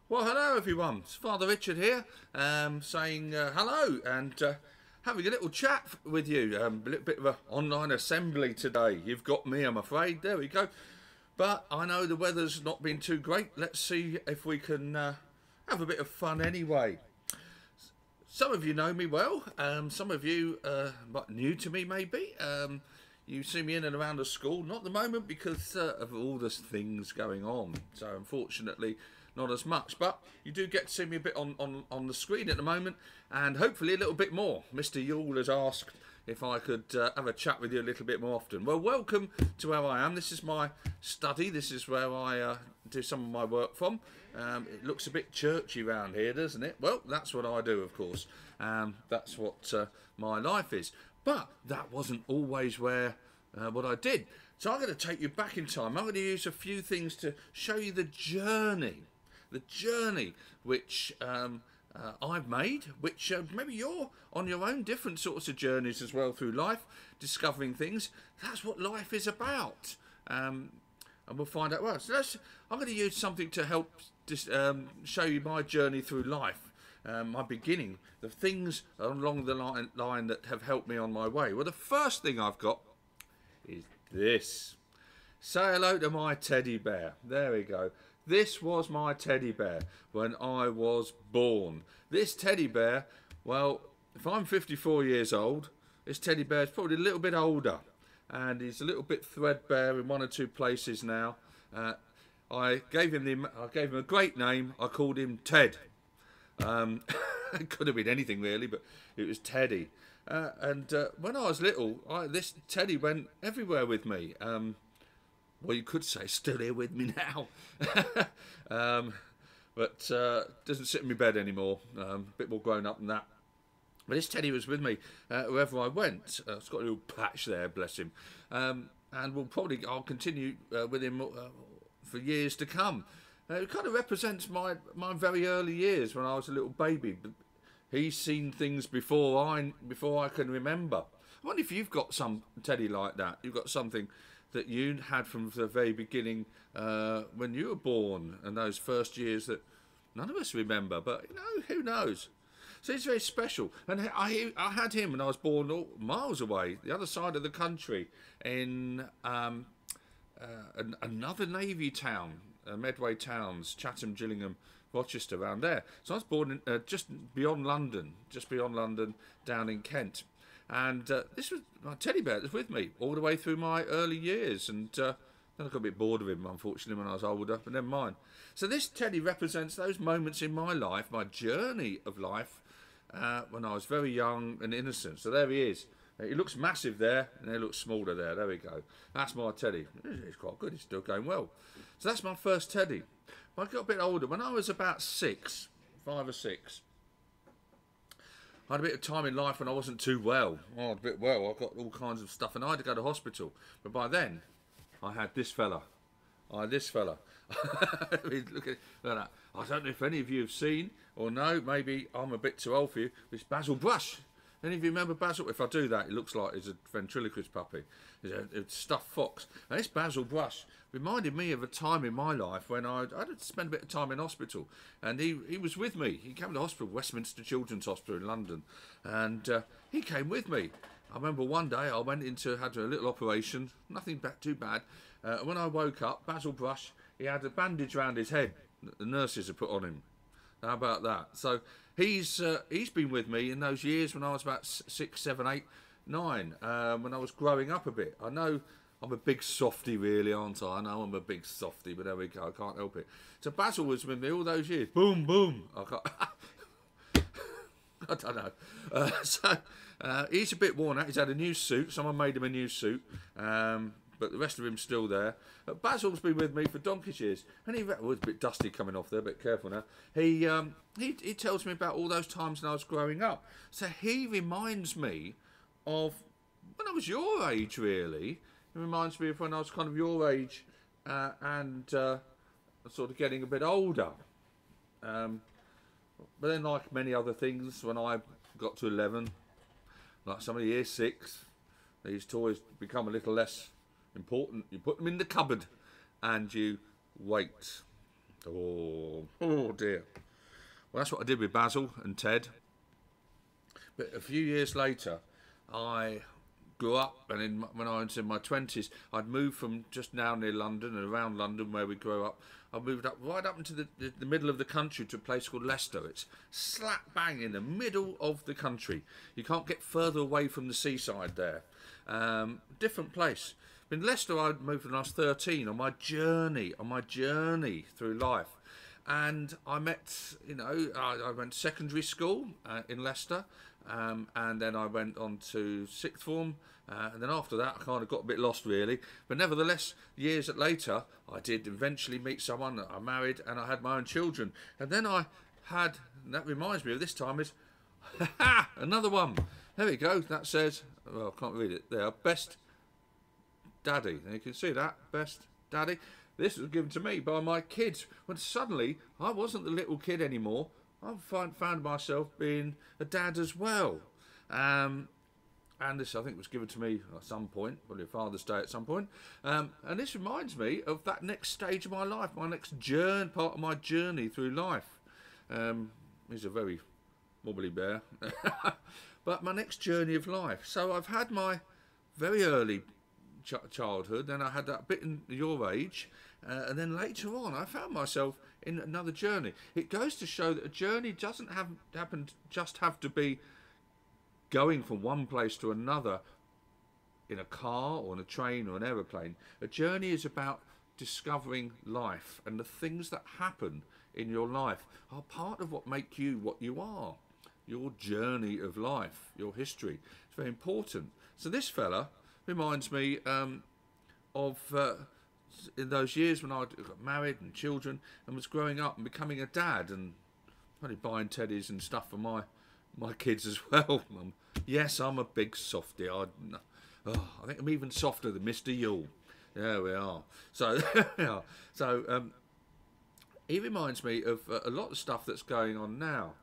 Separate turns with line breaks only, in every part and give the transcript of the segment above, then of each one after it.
Well, hello everyone. It's Father Richard here, saying hello and having a little chat with you. A little bit of an online assembly today. You've got me, I'm afraid. There we go. But I know the weather's not been too great. Let's see if we can have a bit of fun anyway. Some of you know me well. Some of you new to me maybe. You see me in and around the school, not at the moment because of all the things going on. So unfortunately, not as much. But you do get to see me a bit on the screen at the moment, and hopefully a little bit more. Mr. Yule has asked if I could have a chat with you a little bit more often. Well, welcome to where I am. This is my study. This is where I do some of my work from. It looks a bit churchy around here, doesn't it? Well, that's what I do, of course. That's what my life is. But that wasn't always where what I did. So I'm going to take you back in time. I'm going to use a few things to show you the journey which I've made, which maybe you're on your own different sorts of journeys as well through life, discovering things. That's what life is about. And we'll find out well. So I'm going to use something to help show you my journey through life, my beginning, the things along the line that have helped me on my way. Well, the first thing I've got is this. Say hello to my teddy bear. There we go. This was my teddy bear when I was born. This teddy bear, well, if I'm 54 years old, this teddy bear is probably a little bit older. And he's a little bit threadbare in one or two places now. I gave him a great name. I called him Ted. It could have been anything really, but it was Teddy. When I was little, this Teddy went everywhere with me. Well, you could say still here with me now. But doesn't sit in my bed anymore. A bit more grown up than that. But this Teddy was with me wherever I went. It's got a little patch there, bless him. And I'll continue with him for years to come. It kind of represents my very early years when I was a little baby. He's seen things before I can remember. I wonder if you've got some Teddy like that. You've got something that you had from the very beginning when you were born, and those first years that none of us remember. But who knows? So it's very special. And I had him when I was born miles away, the other side of the country, in another Navy town, Medway towns, Chatham, Gillingham, Rochester, around there. So I was born in, just beyond London, down in Kent. And this was my teddy bear that was with me all the way through my early years. And then I got a bit bored of him, unfortunately, when I was older, but never mind. So this teddy represents those moments in my life, my journey of life, when I was very young and innocent. So there he is. He looks massive there, and he looks smaller there. There we go. That's my teddy. He's quite good. He's still going well. So that's my first teddy. I got a bit older. When I was about 5 or 6, I had a bit of time in life when I wasn't too well. Oh, a bit well. I got all kinds of stuff, and I had to go to hospital. But by then, I had this fella. Look at that. I don't know if any of you have seen or know. Maybe I'm a bit too old for you. It's Basil Brush. Any of you remember Basil? If I do that, it looks like it's a ventriloquist puppy. It's a stuffed fox. And this Basil Brush reminded me of a time in my life when I had to spend a bit of time in hospital. And he was with me. He came to hospital, Westminster Children's Hospital in London. And he came with me. I remember one day I had a little operation, nothing too bad. When I woke up, Basil Brush, he had a bandage around his head that the nurses had put on him. How about that? So he's been with me in those years when I was about 6, 7, 8, 9, when I was growing up a bit. I know I'm a big softy, really, aren't I? I know I'm a big softy, but there we go. I can't help it. So Basil was with me all those years. Boom, boom. I don't know. He's a bit worn out. He's had a new suit. Someone made him a new suit. But the rest of him's still there. Basil's been with me for donkey's years, and it's a bit dusty coming off there, but careful now. He tells me about all those times when I was growing up. So he reminds me of when I was your age, really. It reminds me of when I was kind of your age and sort of getting a bit older. But then, like many other things, when I got to 11, like some of the year 6, these toys become a little less important. You put them in the cupboard and you wait. Oh, Oh dear. Well, that's what I did with Basil and Ted. But a few years later, I grew up, and when I was in my 20s, I'd moved from just now near London and around London where we grew up. I moved up right up into the middle of the country to a place called Leicester. It's slap bang in the middle of the country. You can't get further away from the seaside there. Different place. In Leicester, I moved when I was 13 on my journey through life. And I met, I went to secondary school in Leicester, and then I went on to sixth form, and then after that I kind of got a bit lost really. But nevertheless, years later, I did eventually meet someone that I married, and I had my own children. And then I had, and that reminds me of this time is, another one. There we go. That says, well, I can't read it there. Best Daddy. You can see that, Best Daddy. This was given to me by my kids when suddenly I wasn't the little kid anymore. I found myself being a dad as well. And this, I think, was given to me at some point, probably Father's Day at some point. And this reminds me of that next stage of my life, my next journey, part of my journey through life. He's a very wobbly bear. But my next journey of life. So I've had my very early childhood, then I had that bit in your age, and then later on I found myself in another journey. It goes to show that a journey doesn't have to be going from one place to another in a car or on a train or an aeroplane. A journey is about discovering life, and the things that happen in your life are part of what make you what you are. Your journey of life, your history. It's very important. So this fella reminds me of in those years when I got married and children and was growing up and becoming a dad and probably buying teddies and stuff for my kids as well. Yes, I'm a big softie. I think I'm even softer than Mr. Yule. There we are. So, yeah. So he reminds me of a lot of stuff that's going on now.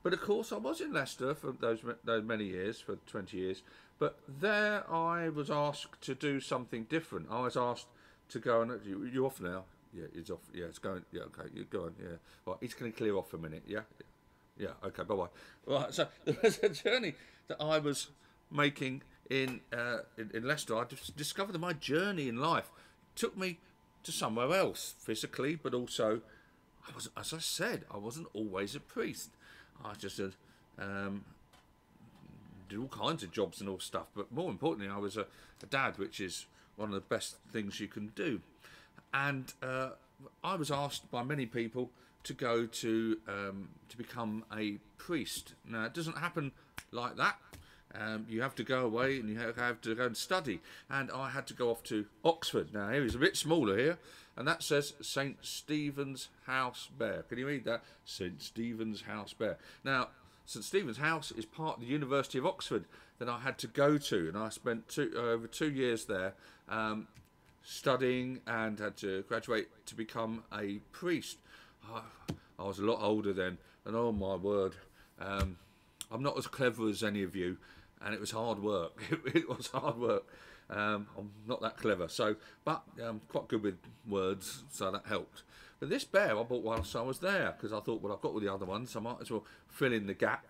But of course, I was in Leicester for those many years, for 20 years. But there I was asked to do something different. I was asked to go and... You off now? Yeah, it's off. Yeah, it's going... Yeah, okay, you go on. Yeah. Right, he's going to clear off for a minute, yeah? Yeah, okay, bye-bye. Right, so there was a journey that I was making in Leicester. I discovered that my journey in life took me to somewhere else, physically, but also, as I said, I wasn't always a priest. I just did all kinds of jobs and all stuff, but more importantly, I was a dad, which is one of the best things you can do. And I was asked by many people to go to become a priest. Now, it doesn't happen like that. You have to go away and you have to go and study. And I had to go off to Oxford. Now, here is a bit smaller here, and that says St. Stephen's House, Bear. Can you read that? St. Stephen's House, Bear. Now, St. Stephen's House is part of the University of Oxford that I had to go to, and I spent over 2 years there studying and had to graduate to become a priest. I was a lot older then, and oh my word, I'm not as clever as any of you, and it was hard work. It was hard work. I'm not that clever, but I'm quite good with words, so that helped. But this bear I bought whilst I was there, because I thought, well, I've got all the other ones, so I might as well fill in the gap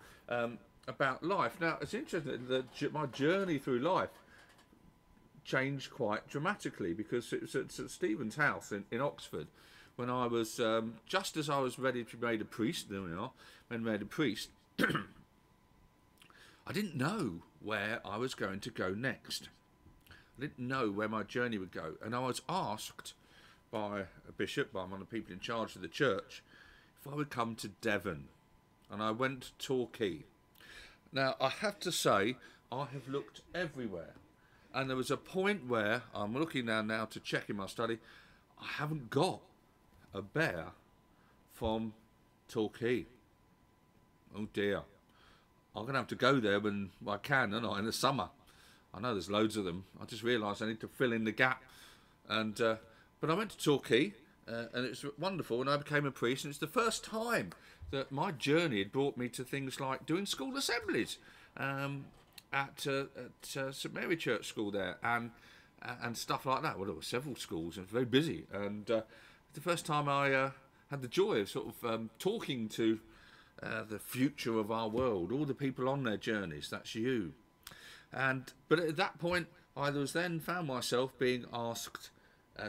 about life. Now, it's interesting that my journey through life changed quite dramatically, because it was at St. Stephen's House in Oxford, when I was, just as I was ready to be made a priest, there we are, when made a priest, I didn't know where I was going to go next. I didn't know where my journey would go. And I was asked by a bishop, by one of the people in charge of the church, if I would come to Devon. And I went to Torquay. Now, I have to say, I have looked everywhere. And there was a point where, I'm looking now to check in my study, I haven't got a bear from Torquay. Oh dear. I'm going to have to go there when I can, aren't I, in the summer. I know there's loads of them. I just realised I need to fill in the gap. And but I went to Torquay, and it was wonderful, and I became a priest, and it's the first time that my journey had brought me to things like doing school assemblies at St Mary Church School there, and stuff like that. Well, there were several schools, and it was very busy, and the first time I had the joy of sort of talking to the future of our world, all the people on their journeys. That's you. But at that point, I was then found myself being asked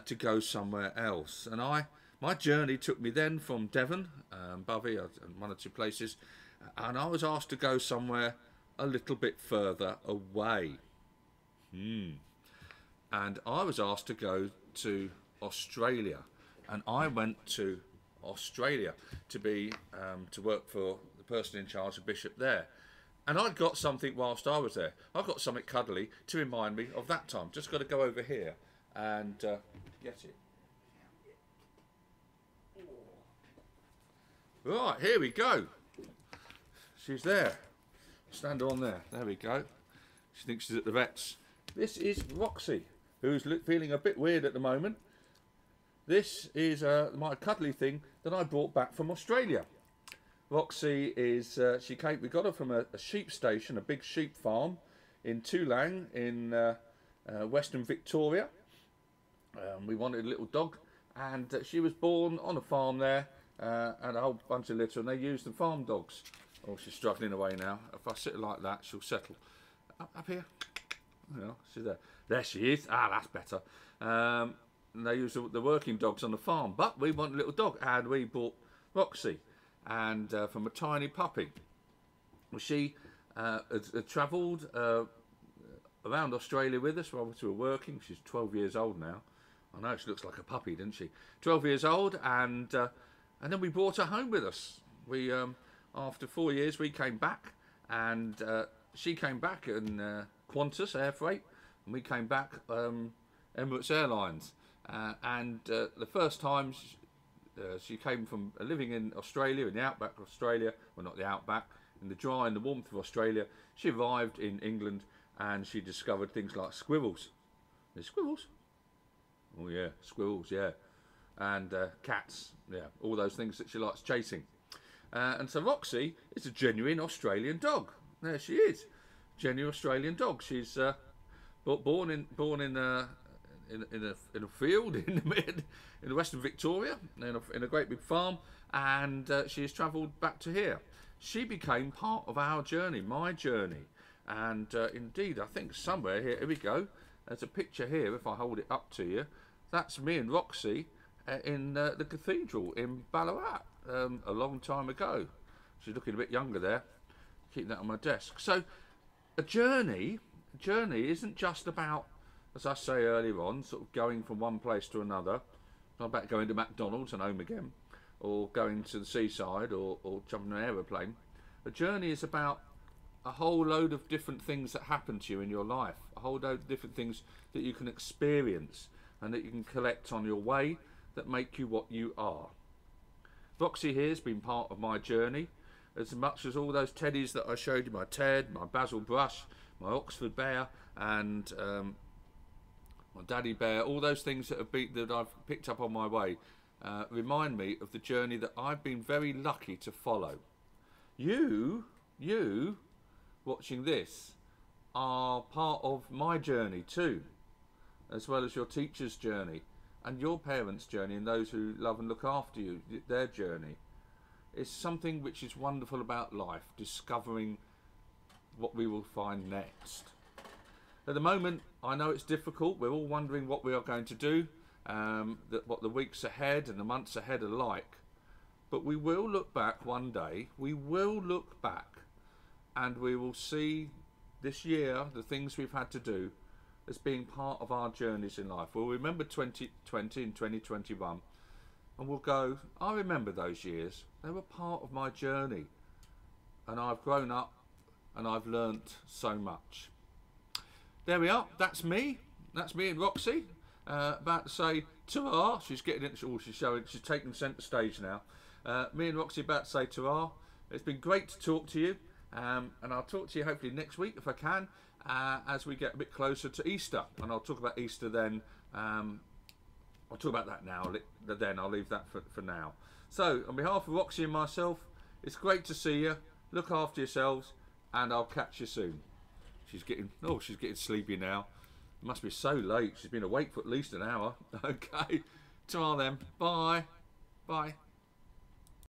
to go somewhere else, and my journey took me then from Devon, Bovey, and one or two places, and I was asked to go somewhere a little bit further away. And I was asked to go to Australia, and I went to Australia to be to work for the person in charge, the bishop there. And I'd got something whilst I was there. I got something cuddly to remind me of that time. Just got to go over here and get it. Right, here we go. She's there. Stand her on there. There we go. She thinks she's at the vet's. This is Roxy, who's feeling a bit weird at the moment. This is my cuddly thing that I brought back from Australia. Roxy is, we got her from a sheep station, a big sheep farm in Toolang in Western Victoria. We wanted a little dog, and she was born on a farm there, and a whole bunch of litter, and they used the farm dogs. Oh, she's struggling away now. If I sit her like that, she'll settle. Up here. Oh, she's there. There she is. Ah, that's better. And they use the working dogs on the farm, but we want a little dog, and we bought Roxy, and from a tiny puppy. She had travelled around Australia with us while we were working. She's 12 years old now. I know, she looks like a puppy, doesn't she? 12 years old, and then we brought her home with us. We after 4 years we came back, and she came back in Qantas Air Freight, and we came back Emirates Airlines. And the first time she came from living in Australia, in the outback of Australia, well, not the outback, in the dry and the warmth of Australia, she arrived in England and she discovered things like squirrels. There's squirrels? Oh yeah, squirrels, yeah. And cats, yeah, all those things that she likes chasing. And so Roxy is a genuine Australian dog. There she is, genuine Australian dog. She's born in a field in Western Victoria, in a great big farm, and she has travelled back to here. She became part of our journey, my journey, and indeed I think somewhere here we go. There's a picture here. If I hold it up to you, that's me and Roxy in the cathedral in Ballarat a long time ago. She's looking a bit younger there. Keep that on my desk. So a journey isn't just about, as I say earlier on, sort of going from one place to another. It's not about going to McDonald's and home again, or going to the seaside, or jumping an aeroplane. A journey is about a whole load of different things that happen to you in your life, a whole load of different things that you can experience and that you can collect on your way that make you what you are. Roxy here has been part of my journey as much as all those teddies that I showed you, my Ted, my Basil Brush, my Oxford Bear, and my Daddy Bear, all those things that I've picked up on my way remind me of the journey that I've been very lucky to follow. You watching this are part of my journey too, as well as your teacher's journey and your parents' journey, and those who love and look after you, their journey. It's something which is wonderful about life, discovering what we will find next. At the moment, I know it's difficult. We're all wondering what we are going to do, what the weeks ahead and the months ahead are like. But we will look back one day. We will look back and we will see this year, the things we've had to do, as being part of our journeys in life. We'll remember 2020 and 2021 and we'll go, I remember those years. They were part of my journey. And I've grown up and I've learnt so much. There we are. That's me. That's me and Roxy. About to say ta-ra. She's getting it. Oh, she's taking centre stage now. Me and Roxy about to say ta-ra. It's been great to talk to you. And I'll talk to you hopefully next week if I can, as we get a bit closer to Easter. And I'll talk about Easter then. I'll talk about that now. Then I'll leave that for now. So on behalf of Roxy and myself, it's great to see you. Look after yourselves, and I'll catch you soon. She's getting sleepy now. It must be so late. She's been awake for at least an hour. Okay. Ta-ra then. Bye. Bye.